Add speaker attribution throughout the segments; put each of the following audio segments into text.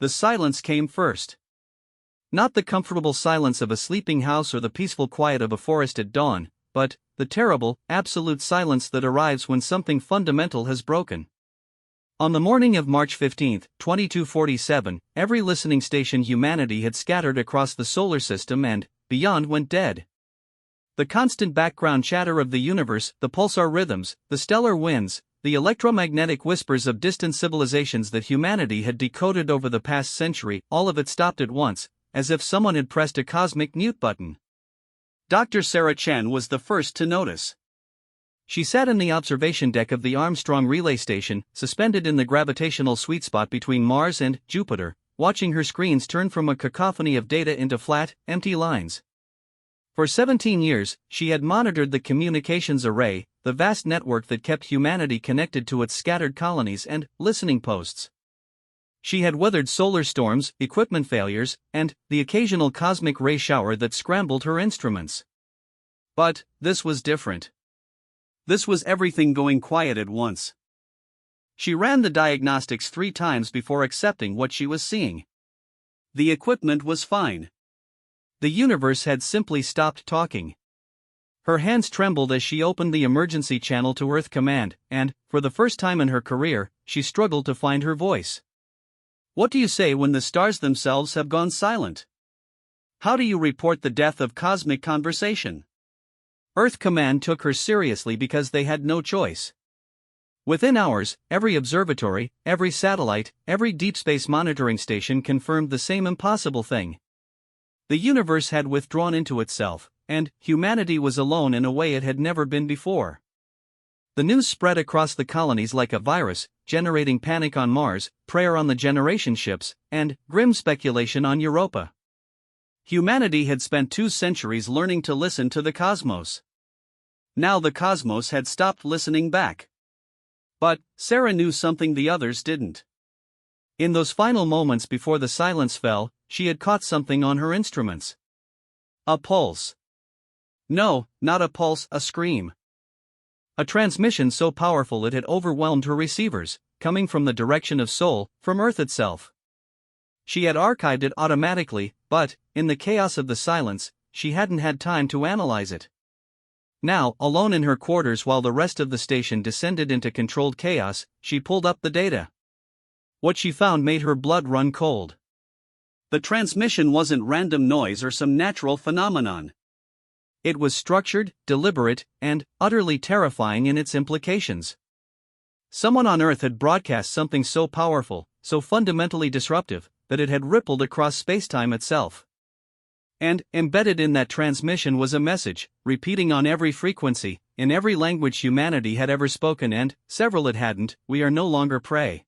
Speaker 1: the silence came first. Not the comfortable silence of a sleeping house or the peaceful quiet of a forest at dawn, but the terrible, absolute silence that arrives when something fundamental has broken. On the morning of March 15, 2247, every listening station humanity had scattered across the solar system and beyond went dead. The constant background chatter of the universe, the pulsar rhythms, the stellar winds, the electromagnetic whispers of distant civilizations that humanity had decoded over the past century, all of it stopped at once, as if someone had pressed a cosmic mute button. Dr. Sarah Chen was the first to notice. She sat in the observation deck of the Armstrong relay station, suspended in the gravitational sweet spot between Mars and Jupiter, watching her screens turn from a cacophony of data into flat, empty lines. For 17 years, she had monitored the communications array, the vast network that kept humanity connected to its scattered colonies and listening posts. She had weathered solar storms, equipment failures, and the occasional cosmic ray shower that scrambled her instruments. But this was different. This was everything going quiet at once. She ran the diagnostics 3 times before accepting what she was seeing. The equipment was fine. The universe had simply stopped talking. Her hands trembled as she opened the emergency channel to Earth Command, and, for the first time in her career, she struggled to find her voice. What do you say when the stars themselves have gone silent? How do you report the death of cosmic conversation? Earth Command took her seriously because they had no choice. Within hours, every observatory, every satellite, every deep space monitoring station confirmed the same impossible thing. The universe had withdrawn into itself, and humanity was alone in a way it had never been before. The news spread across the colonies like a virus, generating panic on Mars, prayer on the generation ships, and grim speculation on Europa. Humanity had spent 2 centuries learning to listen to the cosmos. Now the cosmos had stopped listening back. But Sarah knew something the others didn't. In those final moments before the silence fell, she had caught something on her instruments. A pulse. No, not a pulse, a scream. A transmission so powerful it had overwhelmed her receivers, coming from the direction of Sol, from Earth itself. She had archived it automatically, but, in the chaos of the silence, she hadn't had time to analyze it. Now, alone in her quarters while the rest of the station descended into controlled chaos, she pulled up the data. What she found made her blood run cold. The transmission wasn't random noise or some natural phenomenon. It was structured, deliberate, and utterly terrifying in its implications. Someone on Earth had broadcast something so powerful, so fundamentally disruptive, that it had rippled across spacetime itself. And, embedded in that transmission was a message, repeating on every frequency, in every language humanity had ever spoken and, several it hadn't, we are no longer prey.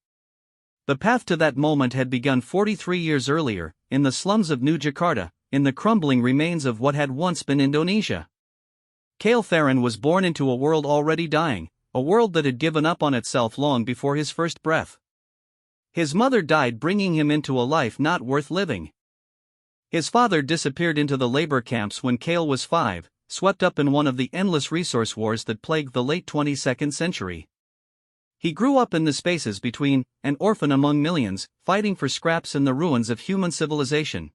Speaker 1: The path to that moment had begun 43 years earlier, in the slums of New Jakarta, in the crumbling remains of what had once been Indonesia. Kale Theron was born into a world already dying, a world that had given up on itself long before his first breath. His mother died bringing him into a life not worth living. His father disappeared into the labor camps when Kale was 5, swept up in one of the endless resource wars that plagued the late 22nd century. He grew up in the spaces between, an orphan among millions, fighting for scraps in the ruins of human civilization.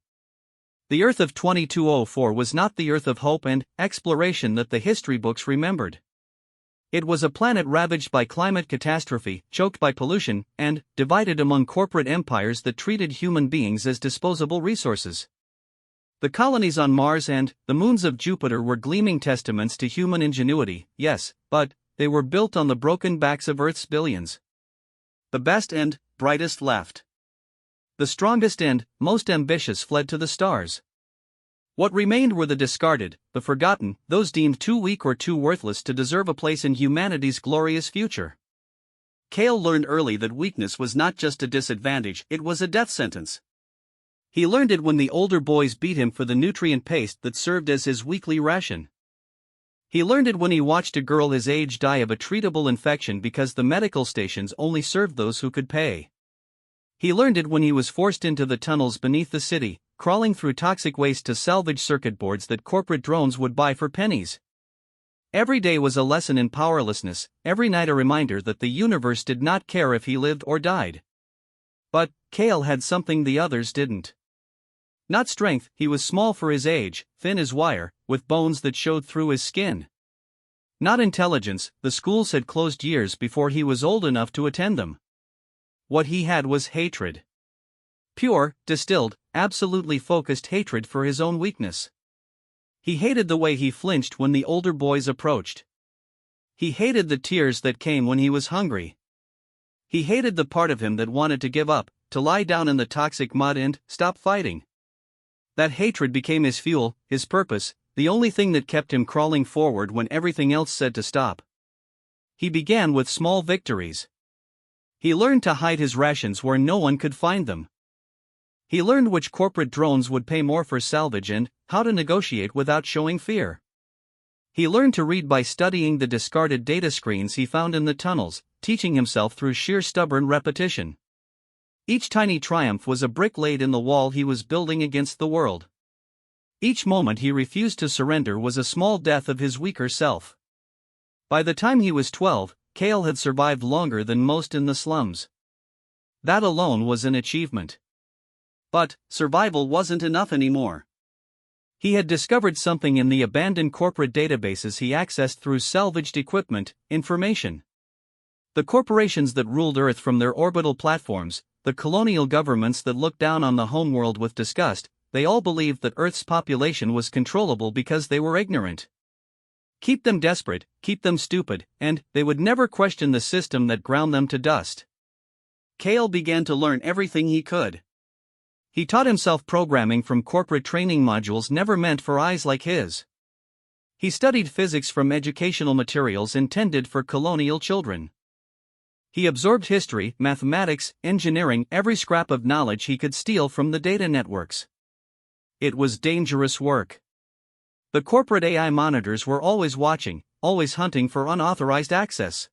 Speaker 1: The Earth of 2204 was not the Earth of hope and exploration that the history books remembered. It was a planet ravaged by climate catastrophe, choked by pollution, and divided among corporate empires that treated human beings as disposable resources. The colonies on Mars and the moons of Jupiter were gleaming testaments to human ingenuity, yes, but they were built on the broken backs of Earth's billions. The best and brightest left. The strongest and most ambitious fled to the stars. What remained were the discarded, the forgotten, those deemed too weak or too worthless to deserve a place in humanity's glorious future. Kale learned early that weakness was not just a disadvantage, it was a death sentence. He learned it when the older boys beat him for the nutrient paste that served as his weekly ration. He learned it when he watched a girl his age die of a treatable infection because the medical stations only served those who could pay. He learned it when he was forced into the tunnels beneath the city, crawling through toxic waste to salvage circuit boards that corporate drones would buy for pennies. Every day was a lesson in powerlessness, every night a reminder that the universe did not care if he lived or died. But Kale had something the others didn't. Not strength, he was small for his age, thin as wire, with bones that showed through his skin. Not intelligence, the schools had closed years before he was old enough to attend them. What he had was hatred. Pure, distilled, absolutely focused hatred for his own weakness. He hated the way he flinched when the older boys approached. He hated the tears that came when he was hungry. He hated the part of him that wanted to give up, to lie down in the toxic mud and stop fighting. That hatred became his fuel, his purpose, the only thing that kept him crawling forward when everything else said to stop. He began with small victories. He learned to hide his rations where no one could find them. He learned which corporate drones would pay more for salvage and how to negotiate without showing fear. He learned to read by studying the discarded data screens he found in the tunnels, teaching himself through sheer stubborn repetition. Each tiny triumph was a brick laid in the wall he was building against the world. Each moment he refused to surrender was a small death of his weaker self. By the time he was 12, Kale had survived longer than most in the slums. That alone was an achievement. But survival wasn't enough anymore. He had discovered something in the abandoned corporate databases he accessed through salvaged equipment, information. The corporations that ruled Earth from their orbital platforms, the colonial governments that looked down on the homeworld with disgust, they all believed that Earth's population was controllable because they were ignorant. Keep them desperate, keep them stupid, and they would never question the system that ground them to dust. Kale began to learn everything he could. He taught himself programming from corporate training modules never meant for eyes like his. He studied physics from educational materials intended for colonial children. He absorbed history, mathematics, engineering, every scrap of knowledge he could steal from the data networks. It was dangerous work. The corporate AI monitors were always watching, always hunting for unauthorized access.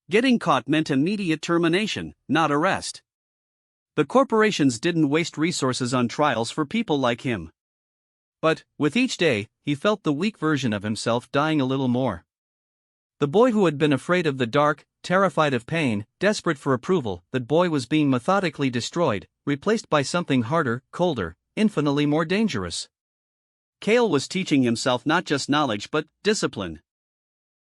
Speaker 1: Getting caught meant immediate termination, not arrest. The corporations didn't waste resources on trials for people like him. But, with each day, he felt the weak version of himself dying a little more. The boy who had been afraid of the dark, terrified of pain, desperate for approval, that boy was being methodically destroyed, replaced by something harder, colder, infinitely more dangerous. Kale was teaching himself not just knowledge but discipline.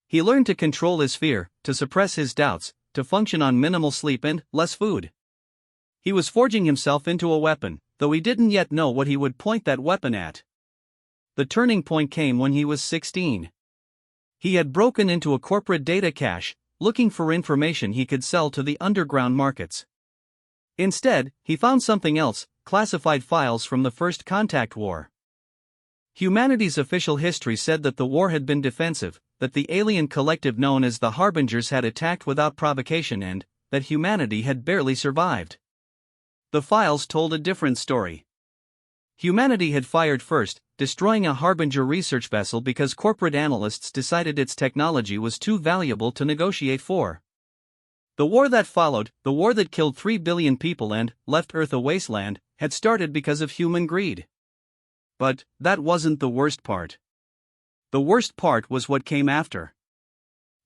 Speaker 1: He learned to control his fear, to suppress his doubts, to function on minimal sleep and less food. He was forging himself into a weapon, though he didn't yet know what he would point that weapon at. The turning point came when he was 16. He had broken into a corporate data cache, looking for information he could sell to the underground markets. Instead, he found something else, classified files from the First Contact War. Humanity's official history said that the war had been defensive, that the alien collective known as the Harbingers had attacked without provocation and that humanity had barely survived. The files told a different story. Humanity had fired first, destroying a Harbinger research vessel because corporate analysts decided its technology was too valuable to negotiate for. The war that followed, the war that killed 3 billion people and left Earth a wasteland, had started because of human greed. But that wasn't the worst part. The worst part was what came after.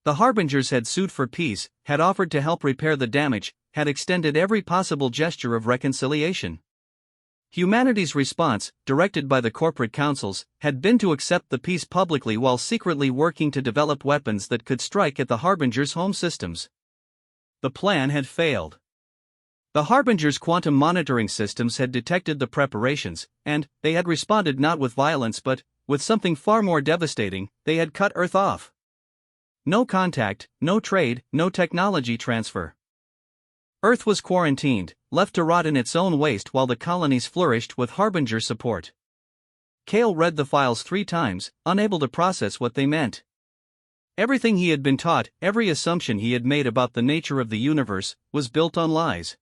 Speaker 1: The Harbingers had sued for peace, had offered to help repair the damage, had extended every possible gesture of reconciliation. Humanity's response, directed by the corporate councils, had been to accept the peace publicly while secretly working to develop weapons that could strike at the Harbingers' home systems. The plan had failed. The Harbingers' quantum monitoring systems had detected the preparations, and they had responded not with violence but with something far more devastating. They had cut Earth off. No contact, no trade, no technology transfer. Earth was quarantined, left to rot in its own waste while the colonies flourished with Harbinger support. Kale read the files 3 times, unable to process what they meant. Everything he had been taught, every assumption he had made about the nature of the universe, was built on lies.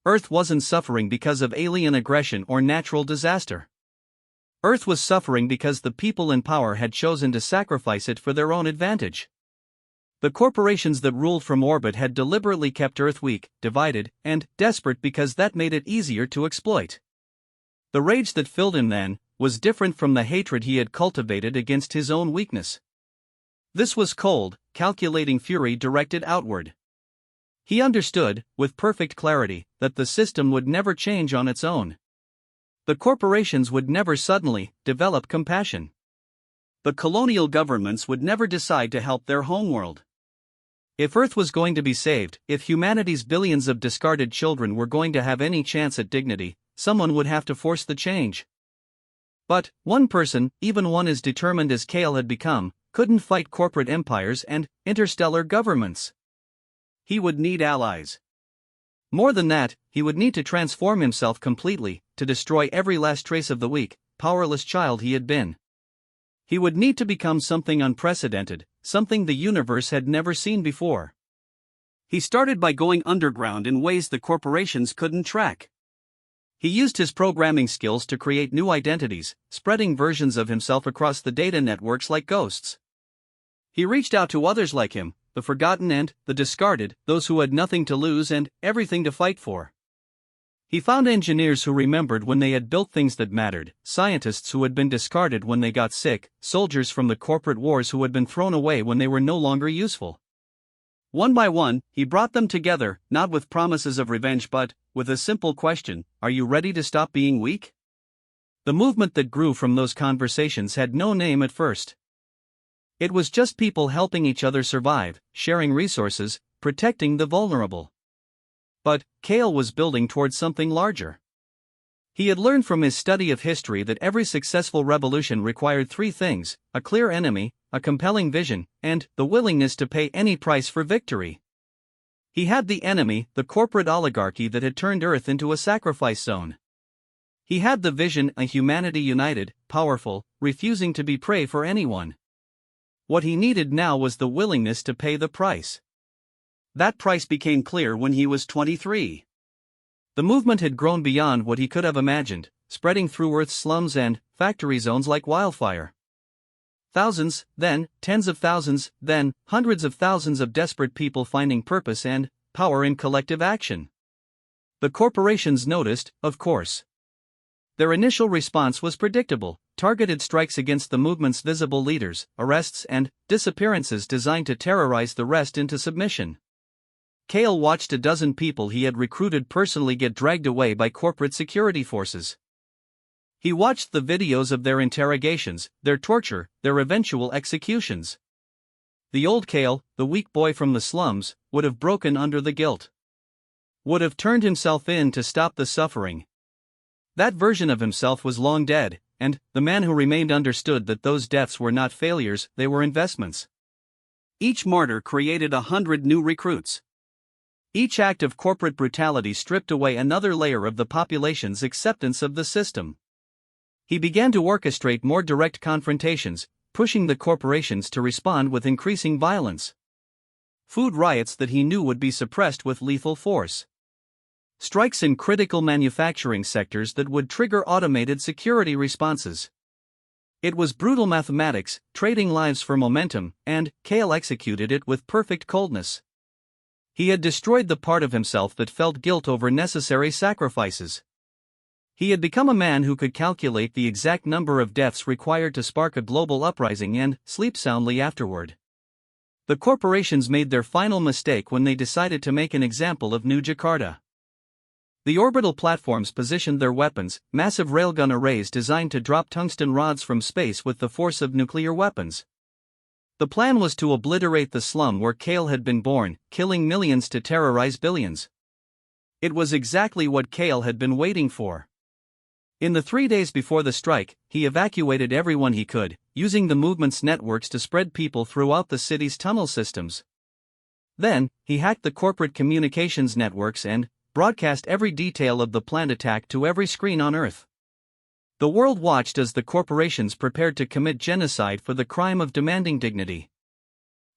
Speaker 1: Earth wasn't suffering because of alien aggression or natural disaster. Earth was suffering because the people in power had chosen to sacrifice it for their own advantage. The corporations that ruled from orbit had deliberately kept Earth weak, divided, and desperate because that made it easier to exploit. The rage that filled him then was different from the hatred he had cultivated against his own weakness. This was cold, calculating fury directed outward. He understood, with perfect clarity, that the system would never change on its own. The corporations would never suddenly develop compassion. The colonial governments would never decide to help their homeworld. If Earth was going to be saved, if humanity's billions of discarded children were going to have any chance at dignity, someone would have to force the change. But one person, even one as determined as Kale had become, couldn't fight corporate empires and interstellar governments. He would need allies. More than that, he would need to transform himself completely, to destroy every last trace of the weak, powerless child he had been. He would need to become something unprecedented, something the universe had never seen before. He started by going underground in ways the corporations couldn't track. He used his programming skills to create new identities, spreading versions of himself across the data networks like ghosts. He reached out to others like him, the forgotten and the discarded, those who had nothing to lose and everything to fight for. He found engineers who remembered when they had built things that mattered, scientists who had been discarded when they got sick, soldiers from the corporate wars who had been thrown away when they were no longer useful. One by one, he brought them together, not with promises of revenge but with a simple question: are you ready to stop being weak? The movement that grew from those conversations had no name at first. It was just people helping each other survive, sharing resources, protecting the vulnerable. But Kale was building towards something larger. He had learned from his study of history that every successful revolution required three things: a clear enemy, a compelling vision, and the willingness to pay any price for victory. He had the enemy, the corporate oligarchy that had turned Earth into a sacrifice zone. He had the vision, a humanity united, powerful, refusing to be prey for anyone. What he needed now was the willingness to pay the price. That price became clear when he was 23. The movement had grown beyond what he could have imagined, spreading through Earth's slums and factory zones like wildfire. Thousands, then tens of thousands, then hundreds of thousands of desperate people finding purpose and power in collective action. The corporations noticed, of course. Their initial response was predictable: targeted strikes against the movement's visible leaders, arrests and disappearances designed to terrorize the rest into submission. Kale watched a dozen people he had recruited personally get dragged away by corporate security forces. He watched the videos of their interrogations, their torture, their eventual executions. The old Kale, the weak boy from the slums, would have broken under the guilt. Would have turned himself in to stop the suffering. That version of himself was long dead, and the man who remained understood that those deaths were not failures, they were investments. Each martyr created 100 new recruits. Each act of corporate brutality stripped away another layer of the population's acceptance of the system. He began to orchestrate more direct confrontations, pushing the corporations to respond with increasing violence. Food riots that he knew would be suppressed with lethal force. Strikes in critical manufacturing sectors that would trigger automated security responses. It was brutal mathematics, trading lives for momentum, and Kale executed it with perfect coldness. He had destroyed the part of himself that felt guilt over necessary sacrifices. He had become a man who could calculate the exact number of deaths required to spark a global uprising and sleep soundly afterward. The corporations made their final mistake when they decided to make an example of New Jakarta. The orbital platforms positioned their weapons, massive railgun arrays designed to drop tungsten rods from space with the force of nuclear weapons. The plan was to obliterate the slum where Kale had been born, killing millions to terrorize billions. It was exactly what Kale had been waiting for. In the 3 days before the strike, he evacuated everyone he could, using the movement's networks to spread people throughout the city's tunnel systems. Then, he hacked the corporate communications networks and broadcast every detail of the planned attack to every screen on Earth. The world watched as the corporations prepared to commit genocide for the crime of demanding dignity.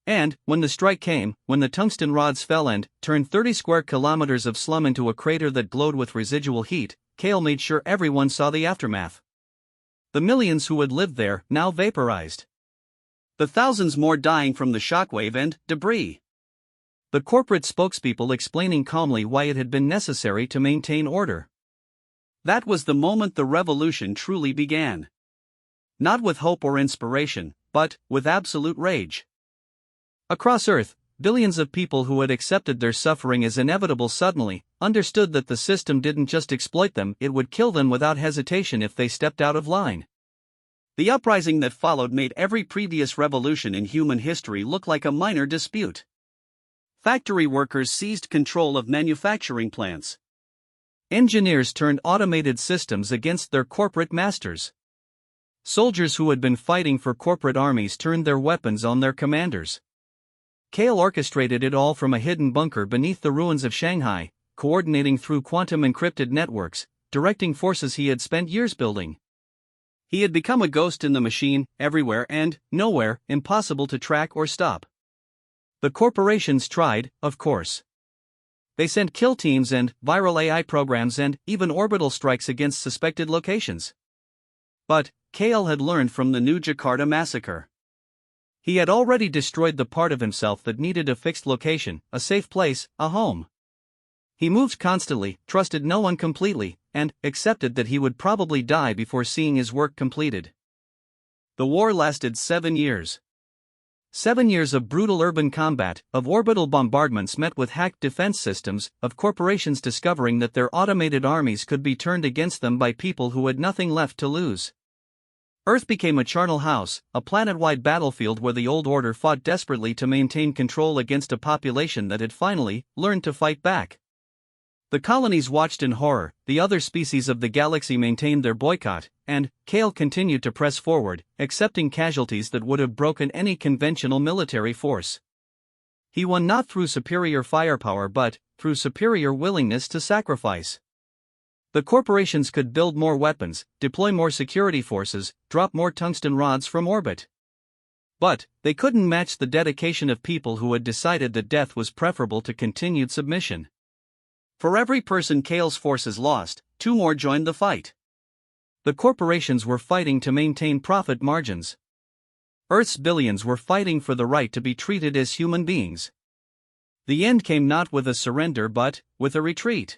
Speaker 1: And, when the strike came, when the tungsten rods fell and turned 30 square kilometers of slum into a crater that glowed with residual heat, Kale made sure everyone saw the aftermath. The millions who had lived there, now vaporized. The thousands more dying from the shockwave and debris. The corporate spokespeople explaining calmly why it had been necessary to maintain order. That was the moment the revolution truly began. Not with hope or inspiration, but with absolute rage. Across Earth, billions of people who had accepted their suffering as inevitable suddenly understood that the system didn't just exploit them, it would kill them without hesitation if they stepped out of line. The uprising that followed made every previous revolution in human history look like a minor dispute. Factory workers seized control of manufacturing plants. Engineers turned automated systems against their corporate masters. Soldiers who had been fighting for corporate armies turned their weapons on their commanders. Kale orchestrated it all from a hidden bunker beneath the ruins of Shanghai, coordinating through quantum encrypted networks, directing forces he had spent years building. He had become a ghost in the machine, everywhere and nowhere, impossible to track or stop. The corporations tried, of course. They sent kill teams and viral AI programs and even orbital strikes against suspected locations. But Kale had learned from the new Jakarta massacre. He had already destroyed the part of himself that needed a fixed location, a safe place, a home. He moved constantly, trusted no one completely, and accepted that he would probably die before seeing his work completed. The war lasted 7 years. 7 years of brutal urban combat, of orbital bombardments met with hacked defense systems, of corporations discovering that their automated armies could be turned against them by people who had nothing left to lose. Earth became a charnel house, a planet-wide battlefield where the old order fought desperately to maintain control against a population that had finally learned to fight back. The colonies watched in horror, the other species of the galaxy maintained their boycott, and Kale continued to press forward, accepting casualties that would have broken any conventional military force. He won not through superior firepower but through superior willingness to sacrifice. The corporations could build more weapons, deploy more security forces, drop more tungsten rods from orbit. But they couldn't match the dedication of people who had decided that death was preferable to continued submission. For every person Kale's forces lost, 2 more joined the fight. The corporations were fighting to maintain profit margins. Earth's billions were fighting for the right to be treated as human beings. The end came not with a surrender but with a retreat.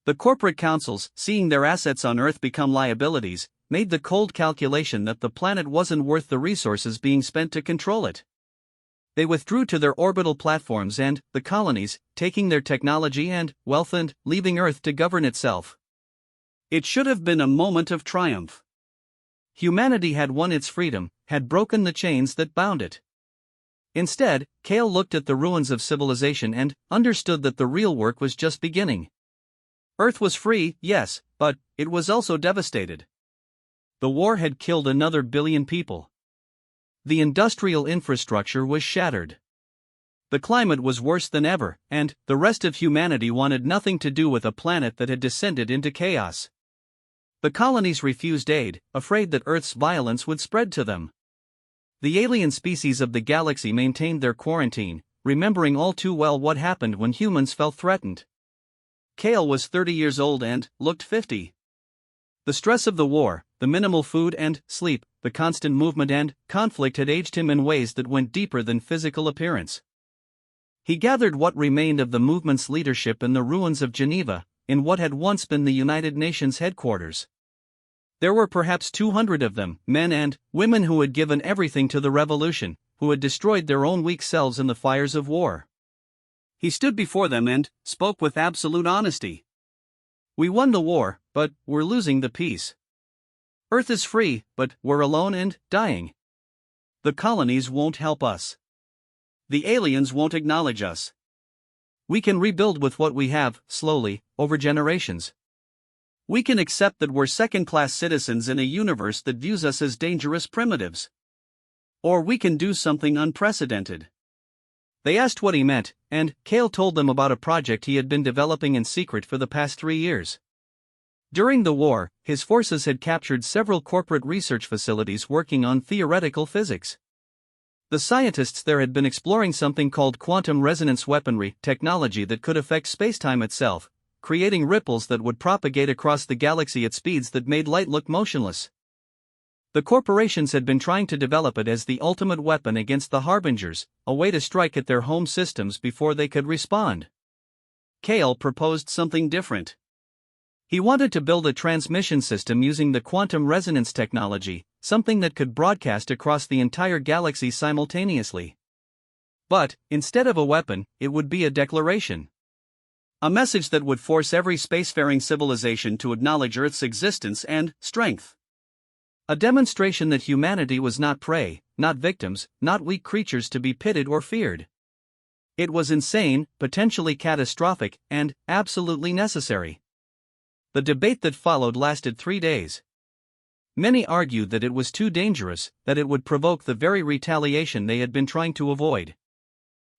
Speaker 1: The corporate councils, seeing their assets on Earth become liabilities, made the cold calculation that the planet wasn't worth the resources being spent to control it. They withdrew to their orbital platforms and the colonies, taking their technology and wealth and leaving Earth to govern itself. It should have been a moment of triumph. Humanity had won its freedom, had broken the chains that bound it. Instead, Kale looked at the ruins of civilization and understood that the real work was just beginning. Earth was free, yes, but it was also devastated. The war had killed another billion people. The industrial infrastructure was shattered. The climate was worse than ever, and the rest of humanity wanted nothing to do with a planet that had descended into chaos. The colonies refused aid, afraid that Earth's violence would spread to them. The alien species of the galaxy maintained their quarantine, remembering all too well what happened when humans felt threatened. Kale was 30 years old and looked 50. The stress of the war, the minimal food and sleep, the constant movement and conflict had aged him in ways that went deeper than physical appearance. He gathered what remained of the movement's leadership in the ruins of Geneva, in what had once been the United Nations headquarters. There were perhaps 200 of them, men and women who had given everything to the revolution, who had destroyed their own weak selves in the fires of war. He stood before them and spoke with absolute honesty. We won the war, but we're losing the peace. Earth is free, but we're alone and dying. The colonies won't help us. The aliens won't acknowledge us. We can rebuild with what we have, slowly, over generations. We can accept that we're second-class citizens in a universe that views us as dangerous primitives. Or we can do something unprecedented. They asked what he meant, and Kale told them about a project he had been developing in secret for the past 3 years. During the war, his forces had captured several corporate research facilities working on theoretical physics. The scientists there had been exploring something called quantum resonance weaponry technology that could affect spacetime itself, creating ripples that would propagate across the galaxy at speeds that made light look motionless. The corporations had been trying to develop it as the ultimate weapon against the Harbingers, a way to strike at their home systems before they could respond. Kale proposed something different. He wanted to build a transmission system using the quantum resonance technology, something that could broadcast across the entire galaxy simultaneously. But, instead of a weapon, it would be a declaration. A message that would force every spacefaring civilization to acknowledge Earth's existence and strength. A demonstration that humanity was not prey, not victims, not weak creatures to be pitted or feared. It was insane, potentially catastrophic, and absolutely necessary. The debate that followed lasted 3 days. Many argued that it was too dangerous, that it would provoke the very retaliation they had been trying to avoid.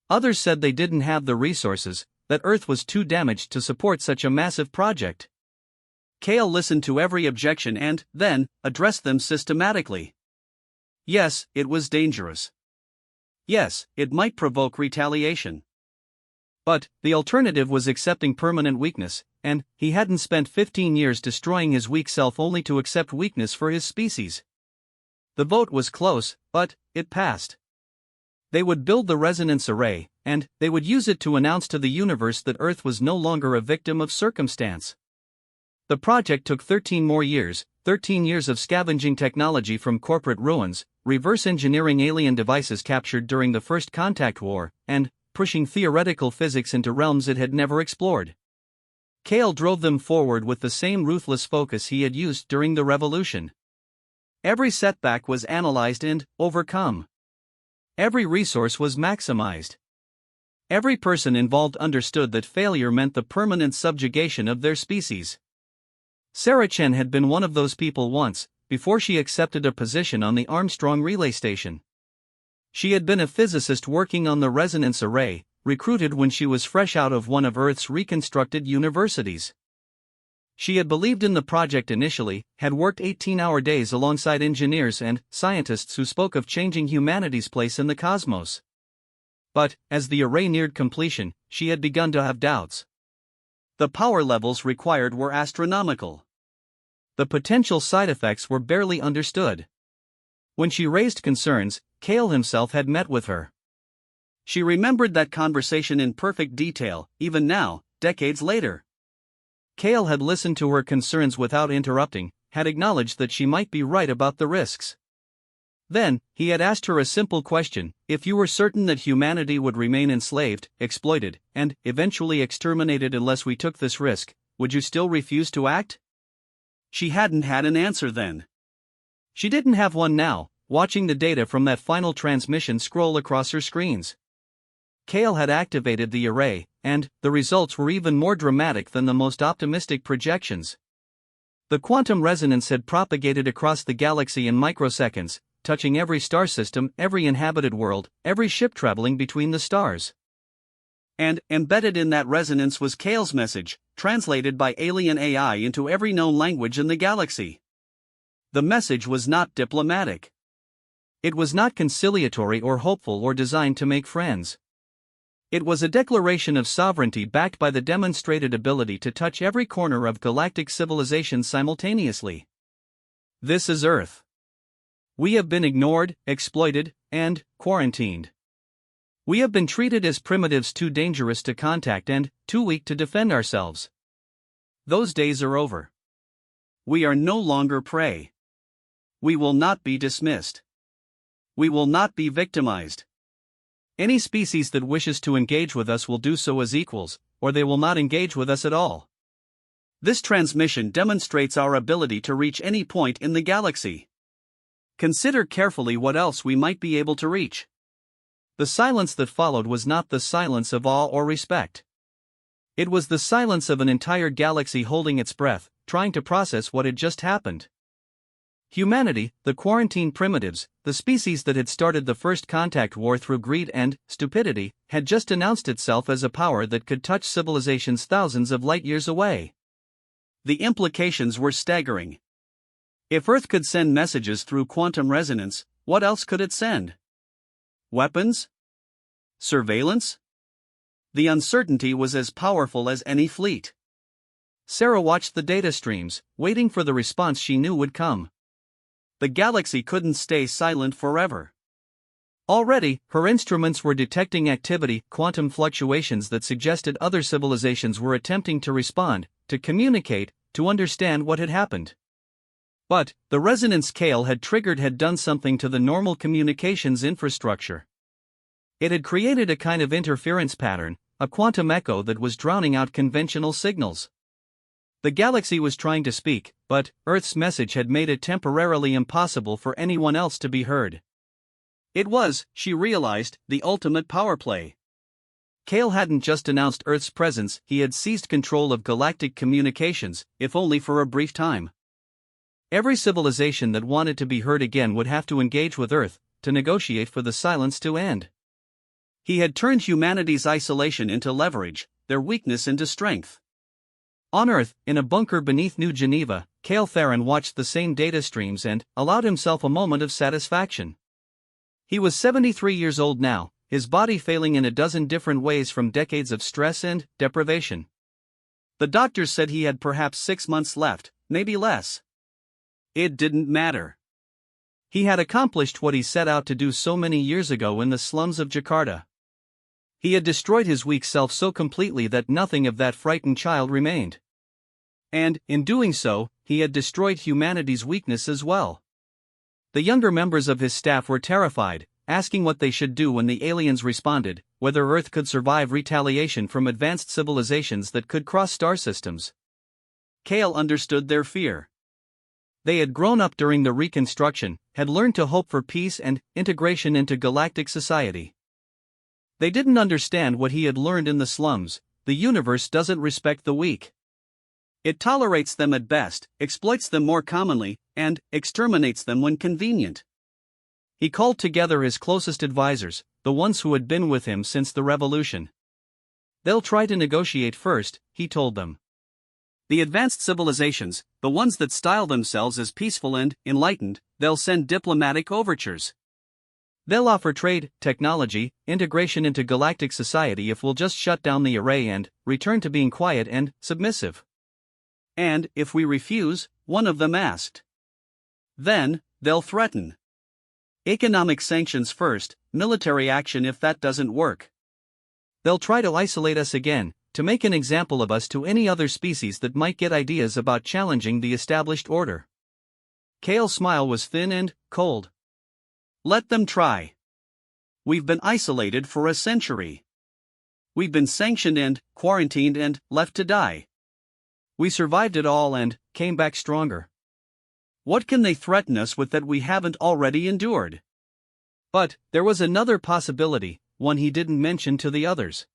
Speaker 1: Others said they didn't have the resources, that Earth was too damaged to support such a massive project. Kale listened to every objection and, then, addressed them systematically. Yes, it was dangerous. Yes, it might provoke retaliation. But, the alternative was accepting permanent weakness, and he hadn't spent 15 years destroying his weak self only to accept weakness for his species. The vote was close, but it passed. They would build the resonance array, and they would use it to announce to the universe that Earth was no longer a victim of circumstance. The project took 13 more years, 13 years of scavenging technology from corporate ruins, reverse engineering alien devices captured during the First Contact War, and pushing theoretical physics into realms it had never explored. Kale drove them forward with the same ruthless focus he had used during the revolution. Every setback was analyzed and overcome. Every resource was maximized. Every person involved understood that failure meant the permanent subjugation of their species. Sarah Chen had been one of those people once, before she accepted a position on the Armstrong relay station. She had been a physicist working on the resonance array, recruited when she was fresh out of one of Earth's reconstructed universities. She had believed in the project initially, had worked 18-hour days alongside engineers and scientists who spoke of changing humanity's place in the cosmos. But, as the array neared completion, she had begun to have doubts. The power levels required were astronomical. The potential side effects were barely understood. When she raised concerns, Kale himself had met with her. She remembered that conversation in perfect detail, even now, decades later. Kale had listened to her concerns without interrupting, had acknowledged that she might be right about the risks. Then, he had asked her a simple question: if you were certain that humanity would remain enslaved, exploited, and eventually exterminated unless we took this risk, would you still refuse to act? She hadn't had an answer then. She didn't have one now, watching the data from that final transmission scroll across her screens. Kale had activated the array, and the results were even more dramatic than the most optimistic projections. The quantum resonance had propagated across the galaxy in microseconds, touching every star system, every inhabited world, every ship traveling between the stars. And, embedded in that resonance was Kale's message, translated by alien AI into every known language in the galaxy. The message was not diplomatic. It was not conciliatory or hopeful or designed to make friends. It was a declaration of sovereignty backed by the demonstrated ability to touch every corner of galactic civilization simultaneously. This is Earth. We have been ignored, exploited, and quarantined. We have been treated as primitives too dangerous to contact and too weak to defend ourselves. Those days are over. We are no longer prey. We will not be dismissed. We will not be victimized. Any species that wishes to engage with us will do so as equals, or they will not engage with us at all. This transmission demonstrates our ability to reach any point in the galaxy. Consider carefully what else we might be able to reach. The silence that followed was not the silence of awe or respect. It was the silence of an entire galaxy holding its breath, trying to process what had just happened. Humanity, the quarantined primitives, the species that had started the First Contact War through greed and stupidity, had just announced itself as a power that could touch civilizations thousands of light years away. The implications were staggering. If Earth could send messages through quantum resonance, what else could it send? Weapons? Surveillance? The uncertainty was as powerful as any fleet. Sarah watched the data streams, waiting for the response she knew would come. The galaxy couldn't stay silent forever. Already, her instruments were detecting activity, quantum fluctuations that suggested other civilizations were attempting to respond, to communicate, to understand what had happened. But, the resonance Kale had triggered had done something to the normal communications infrastructure. It had created a kind of interference pattern, a quantum echo that was drowning out conventional signals. The galaxy was trying to speak, but Earth's message had made it temporarily impossible for anyone else to be heard. It was, she realized, the ultimate power play. Kale hadn't just announced Earth's presence, he had seized control of galactic communications, if only for a brief time. Every civilization that wanted to be heard again would have to engage with Earth, to negotiate for the silence to end. He had turned humanity's isolation into leverage, their weakness into strength. On Earth, in a bunker beneath New Geneva, Kale Theron watched the same data streams and allowed himself a moment of satisfaction. He was 73 years old now, his body failing in a dozen different ways from decades of stress and deprivation. The doctors said he had perhaps 6 months left, maybe less. It didn't matter. He had accomplished what he set out to do so many years ago in the slums of Jakarta. He had destroyed his weak self so completely that nothing of that frightened child remained. And, in doing so, he had destroyed humanity's weakness as well. The younger members of his staff were terrified, asking what they should do when the aliens responded, whether Earth could survive retaliation from advanced civilizations that could cross star systems. Kale understood their fear. They had grown up during the Reconstruction, had learned to hope for peace and integration into galactic society. They didn't understand what he had learned in the slums: the universe doesn't respect the weak. It tolerates them at best, exploits them more commonly, and exterminates them when convenient. He called together his closest advisors, the ones who had been with him since the revolution. They'll try to negotiate first, he told them. The advanced civilizations, the ones that style themselves as peaceful and enlightened, they'll send diplomatic overtures. They'll offer trade, technology, integration into galactic society if we'll just shut down the array and return to being quiet and submissive. And if we refuse, one of them asked. Then, they'll threaten. Economic sanctions first, military action if that doesn't work. They'll try to isolate us again, to make an example of us to any other species that might get ideas about challenging the established order. Kale's smile was thin and cold. Let them try. We've been isolated for a century. We've been sanctioned and quarantined and left to die. We survived it all and came back stronger. What can they threaten us with that we haven't already endured? But there was another possibility, one he didn't mention to the others.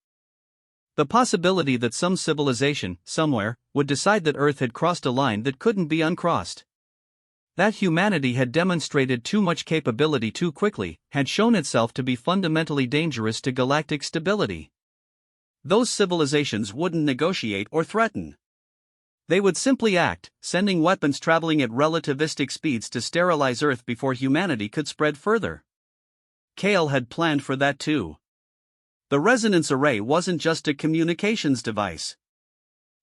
Speaker 1: The possibility that some civilization, somewhere, would decide that Earth had crossed a line that couldn't be uncrossed. That humanity had demonstrated too much capability too quickly, had shown itself to be fundamentally dangerous to galactic stability. Those civilizations wouldn't negotiate or threaten. They would simply act, sending weapons traveling at relativistic speeds to sterilize Earth before humanity could spread further. Kale had planned for that too. The resonance array wasn't just a communications device.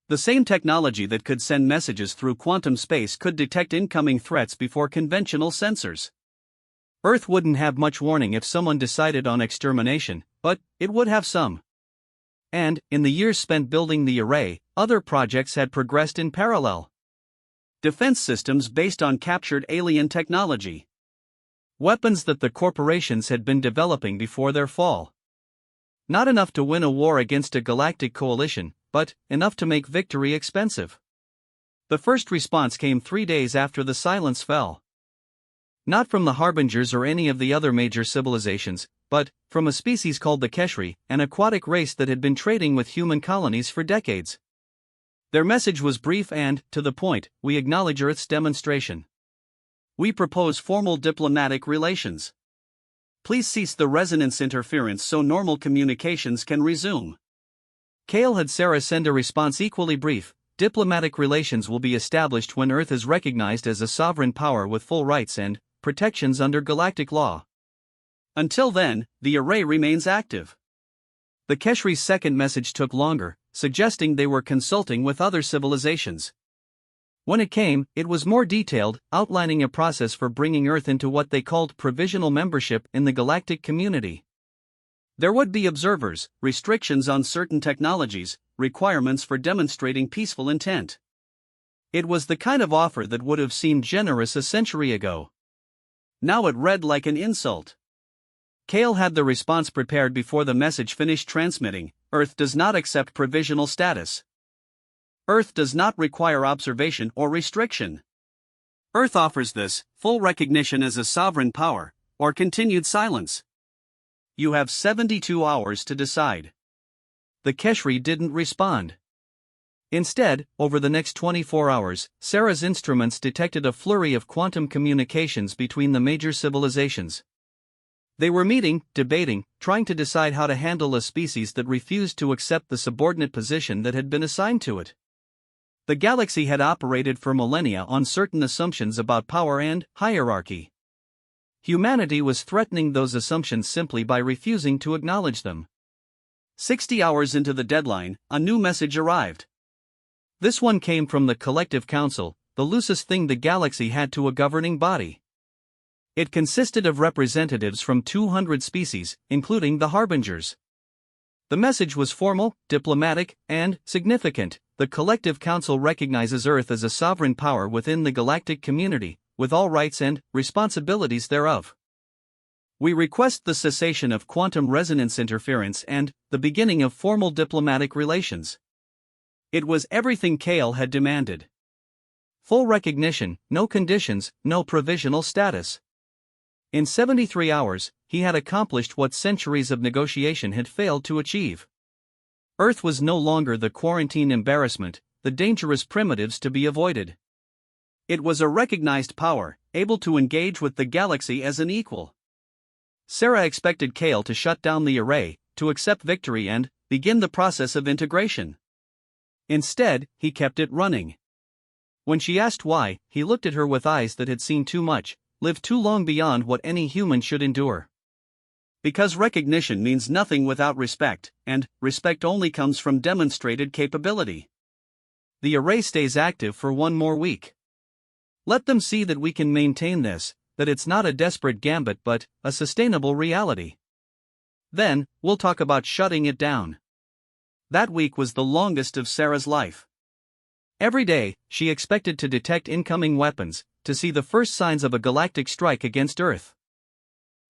Speaker 1: The same technology that could send messages through quantum space could detect incoming threats before conventional sensors. Earth wouldn't have much warning if someone decided on extermination, but it would have some. And, in the years spent building the array, other projects had progressed in parallel. Defense systems based on captured alien technology. Weapons that the corporations had been developing before their fall. Not enough to win a war against a galactic coalition, but enough to make victory expensive. The first response came 3 days after the silence fell. Not from the Harbingers or any of the other major civilizations, but from a species called the Keshri, an aquatic race that had been trading with human colonies for decades. Their message was brief and, to the point: we acknowledge Earth's demonstration. We propose formal diplomatic relations. Please cease the resonance interference so normal communications can resume. Kale had Sarah send a response equally brief: diplomatic relations will be established when Earth is recognized as a sovereign power with full rights and protections under galactic law. Until then, the array remains active. The Keshri's second message took longer, suggesting they were consulting with other civilizations. When it came, it was more detailed, outlining a process for bringing Earth into what they called provisional membership in the galactic community. There would be observers, restrictions on certain technologies, requirements for demonstrating peaceful intent. It was the kind of offer that would have seemed generous a century ago. Now it read like an insult. Kale had the response prepared before the message finished transmitting. Earth does not accept provisional status. Earth does not require observation or restriction. Earth offers this, full recognition as a sovereign power, or continued silence. You have 72 hours to decide. The Keshri didn't respond. Instead, over the next 24 hours, Sarah's instruments detected a flurry of quantum communications between the major civilizations. They were meeting, debating, trying to decide how to handle a species that refused to accept the subordinate position that had been assigned to it. The galaxy had operated for millennia on certain assumptions about power and hierarchy. Humanity was threatening those assumptions simply by refusing to acknowledge them. 60 hours into the deadline, a new message arrived. This one came from the Collective Council, the loosest thing the galaxy had to a governing body. It consisted of representatives from 200 species, including the Harbingers. The message was formal, diplomatic, and significant. The Collective Council recognizes Earth as a sovereign power within the galactic community, with all rights and responsibilities thereof. We request the cessation of quantum resonance interference and the beginning of formal diplomatic relations. It was everything Kale had demanded. Full recognition, no conditions, no provisional status. In 73 hours, he had accomplished what centuries of negotiation had failed to achieve. Earth was no longer the quarantine embarrassment, the dangerous primitives to be avoided. It was a recognized power, able to engage with the galaxy as an equal. Sarah expected Kale to shut down the array, to accept victory and begin the process of integration. Instead, he kept it running. When she asked why, he looked at her with eyes that had seen too much, lived too long beyond what any human should endure. Because recognition means nothing without respect, and respect only comes from demonstrated capability. The array stays active for one more week. Let them see that we can maintain this, that it's not a desperate gambit but a sustainable reality. Then, we'll talk about shutting it down. That week was the longest of Sarah's life. Every day, she expected to detect incoming weapons, to see the first signs of a galactic strike against Earth.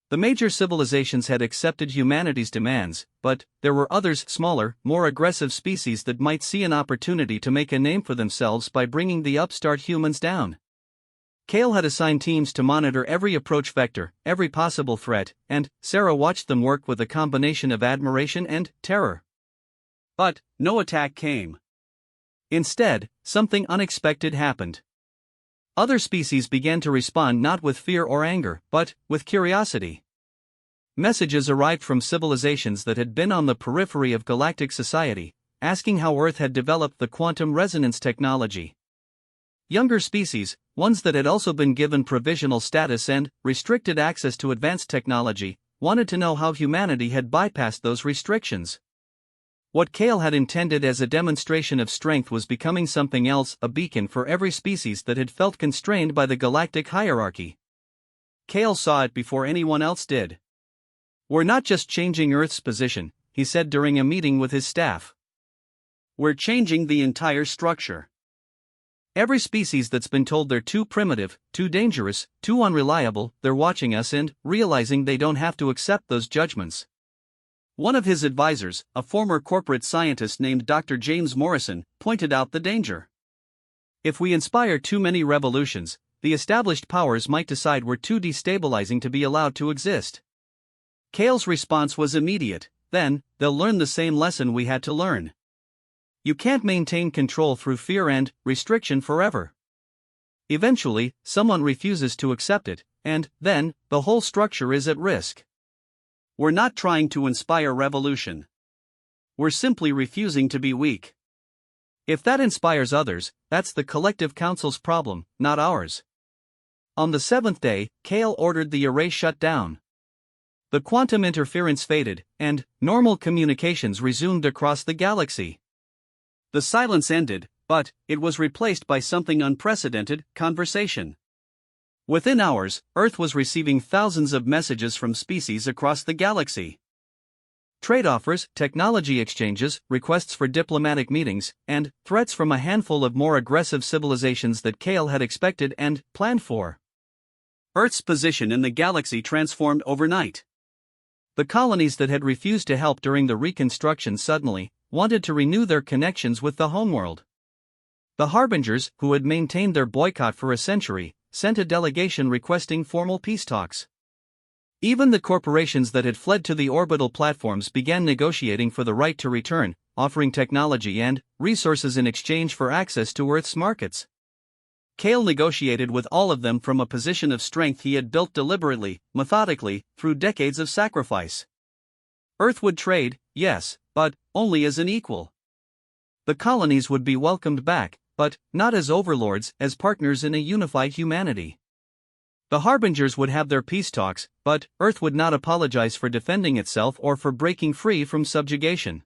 Speaker 1: The major civilizations had accepted humanity's demands, but there were others, smaller, more aggressive species that might see an opportunity to make a name for themselves by bringing the upstart humans down. Kale had assigned teams to monitor every approach vector, every possible threat, and Sarah watched them work with a combination of admiration and terror. But no attack came. Instead, something unexpected happened. Other species began to respond not with fear or anger, but with curiosity. Messages arrived from civilizations that had been on the periphery of galactic society, asking how Earth had developed the quantum resonance technology. Younger species, ones that had also been given provisional status and restricted access to advanced technology, wanted to know how humanity had bypassed those restrictions. What Kale had intended as a demonstration of strength was becoming something else, a beacon for every species that had felt constrained by the galactic hierarchy. Kale saw it before anyone else did. "We're not just changing Earth's position," he said during a meeting with his staff. "We're changing the entire structure. Every species that's been told they're too primitive, too dangerous, too unreliable, they're watching us and realizing they don't have to accept those judgments." One of his advisors, a former corporate scientist named Dr. James Morrison, pointed out the danger. If we inspire too many revolutions, the established powers might decide we're too destabilizing to be allowed to exist. Kale's response was immediate: then, they'll learn the same lesson we had to learn. You can't maintain control through fear and restriction forever. Eventually, someone refuses to accept it, and then, the whole structure is at risk. We're not trying to inspire revolution. We're simply refusing to be weak. If that inspires others, that's the Collective Council's problem, not ours. On the seventh day, Kale ordered the array shut down. The quantum interference faded, and normal communications resumed across the galaxy. The silence ended, but it was replaced by something unprecedented: conversation. Within hours, Earth was receiving thousands of messages from species across the galaxy. Trade offers, technology exchanges, requests for diplomatic meetings, and threats from a handful of more aggressive civilizations that Kale had expected and planned for. Earth's position in the galaxy transformed overnight. The colonies that had refused to help during the reconstruction suddenly wanted to renew their connections with the homeworld. The harbingers, who had maintained their boycott for a century, sent a delegation requesting formal peace talks. Even the corporations that had fled to the orbital platforms began negotiating for the right to return, offering technology and resources in exchange for access to Earth's markets. Cale negotiated with all of them from a position of strength he had built deliberately, methodically, through decades of sacrifice. Earth would trade, yes, but only as an equal. The colonies would be welcomed back, but not as overlords, as partners in a unified humanity. The harbingers would have their peace talks, but Earth would not apologize for defending itself or for breaking free from subjugation.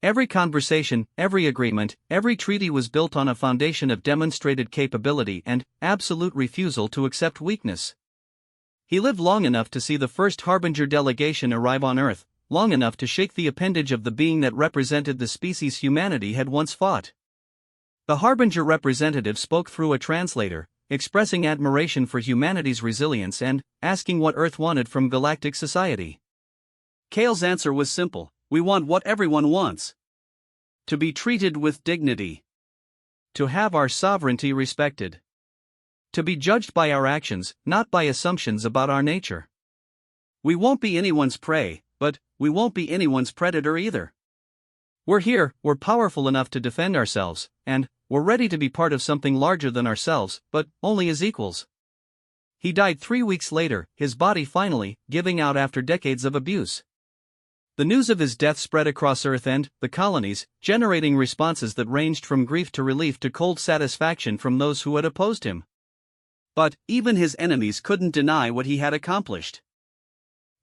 Speaker 1: Every conversation, every agreement, every treaty was built on a foundation of demonstrated capability and absolute refusal to accept weakness. He lived long enough to see the first harbinger delegation arrive on Earth, long enough to shake the appendage of the being that represented the species humanity had once fought. The harbinger representative spoke through a translator, expressing admiration for humanity's resilience and asking what Earth wanted from galactic society. Cale's answer was simple: we want what everyone wants. To be treated with dignity. To have our sovereignty respected. To be judged by our actions, not by assumptions about our nature. We won't be anyone's prey, but we won't be anyone's predator either. We're here, we're powerful enough to defend ourselves, and we're ready to be part of something larger than ourselves, but only as equals. He died 3 weeks later, his body finally giving out after decades of abuse. The news of his death spread across Earth and the colonies, generating responses that ranged from grief to relief to cold satisfaction from those who had opposed him. But even his enemies couldn't deny what he had accomplished.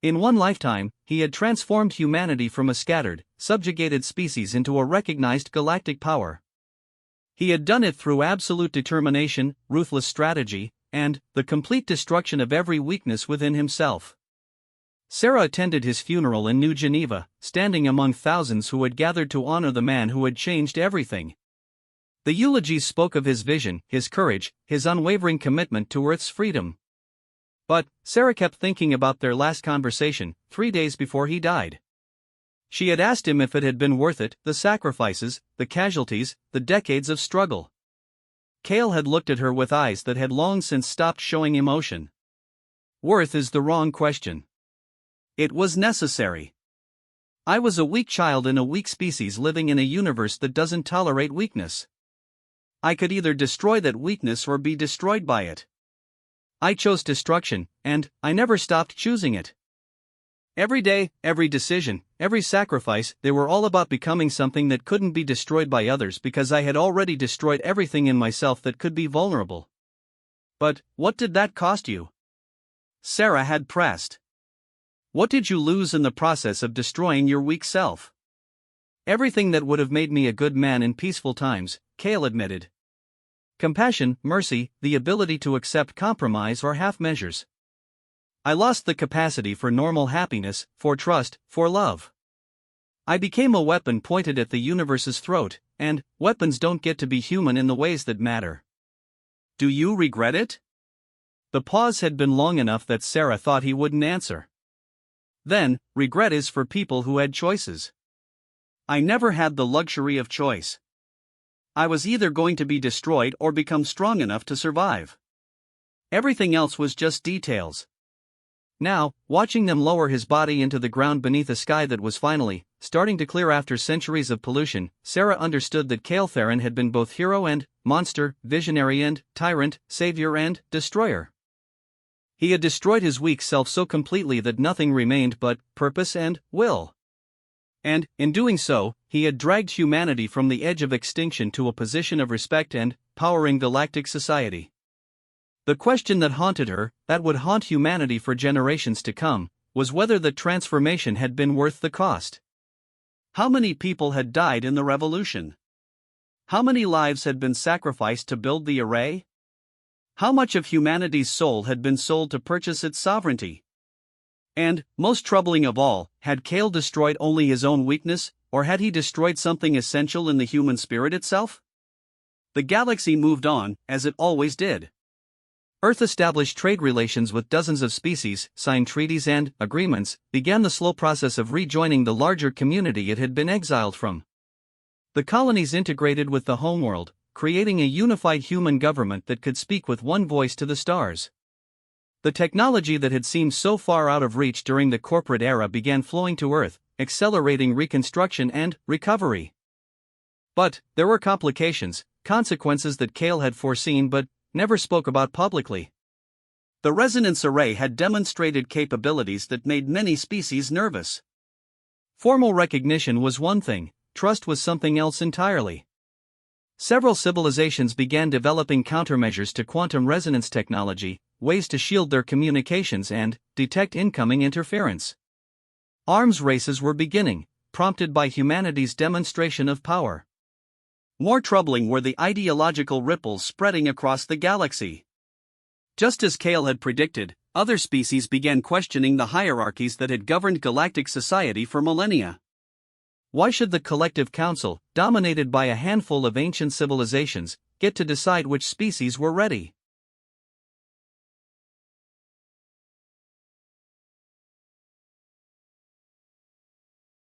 Speaker 1: In one lifetime, he had transformed humanity from a scattered, subjugated species into a recognized galactic power. He had done it through absolute determination, ruthless strategy, and the complete destruction of every weakness within himself. Sarah attended his funeral in New Geneva, standing among thousands who had gathered to honor the man who had changed everything. The eulogies spoke of his vision, his courage, his unwavering commitment to Earth's freedom. But Sarah kept thinking about their last conversation, 3 days before he died. She had asked him if it had been worth it, the sacrifices, the casualties, the decades of struggle. Cale had looked at her with eyes that had long since stopped showing emotion. Worth is the wrong question. It was necessary. I was a weak child in a weak species living in a universe that doesn't tolerate weakness. I could either destroy that weakness or be destroyed by it. I chose destruction, and I never stopped choosing it. Every day, every decision, every sacrifice, they were all about becoming something that couldn't be destroyed by others because I had already destroyed everything in myself that could be vulnerable. But what did that cost you? Sarah had pressed. What did you lose in the process of destroying your weak self? Everything that would have made me a good man in peaceful times, Cale admitted. Compassion, mercy, the ability to accept compromise or half measures. I lost the capacity for normal happiness, for trust, for love. I became a weapon pointed at the universe's throat, and weapons don't get to be human in the ways that matter. Do you regret it? The pause had been long enough that Sarah thought he wouldn't answer. Then, regret is for people who had choices. I never had the luxury of choice. I was either going to be destroyed or become strong enough to survive. Everything else was just details. Now, watching them lower his body into the ground beneath a sky that was finally starting to clear after centuries of pollution, Sarah understood that Cale Theron had been both hero and monster, visionary and tyrant, savior and destroyer. He had destroyed his weak self so completely that nothing remained but purpose and will. And, in doing so, he had dragged humanity from the edge of extinction to a position of respect and power in galactic society. The question that haunted her, that would haunt humanity for generations to come, was whether the transformation had been worth the cost. How many people had died in the revolution? How many lives had been sacrificed to build the array? How much of humanity's soul had been sold to purchase its sovereignty? And, most troubling of all, had Cale destroyed only his own weakness, or had he destroyed something essential in the human spirit itself? The galaxy moved on, as it always did. Earth established trade relations with dozens of species, signed treaties and agreements, began the slow process of rejoining the larger community it had been exiled from. The colonies integrated with the homeworld, creating a unified human government that could speak with one voice to the stars. The technology that had seemed so far out of reach during the corporate era began flowing to Earth, accelerating reconstruction and recovery. But there were complications, consequences that Kale had foreseen but never spoke about publicly. The resonance array had demonstrated capabilities that made many species nervous. Formal recognition was one thing, trust was something else entirely. Several civilizations began developing countermeasures to quantum resonance technology, ways to shield their communications and detect incoming interference. Arms races were beginning, prompted by humanity's demonstration of power. More troubling were the ideological ripples spreading across the galaxy. Just as Kale had predicted, other species began questioning the hierarchies that had governed galactic society for millennia. Why should the collective council, dominated by a handful of ancient civilizations, get to decide which species were ready?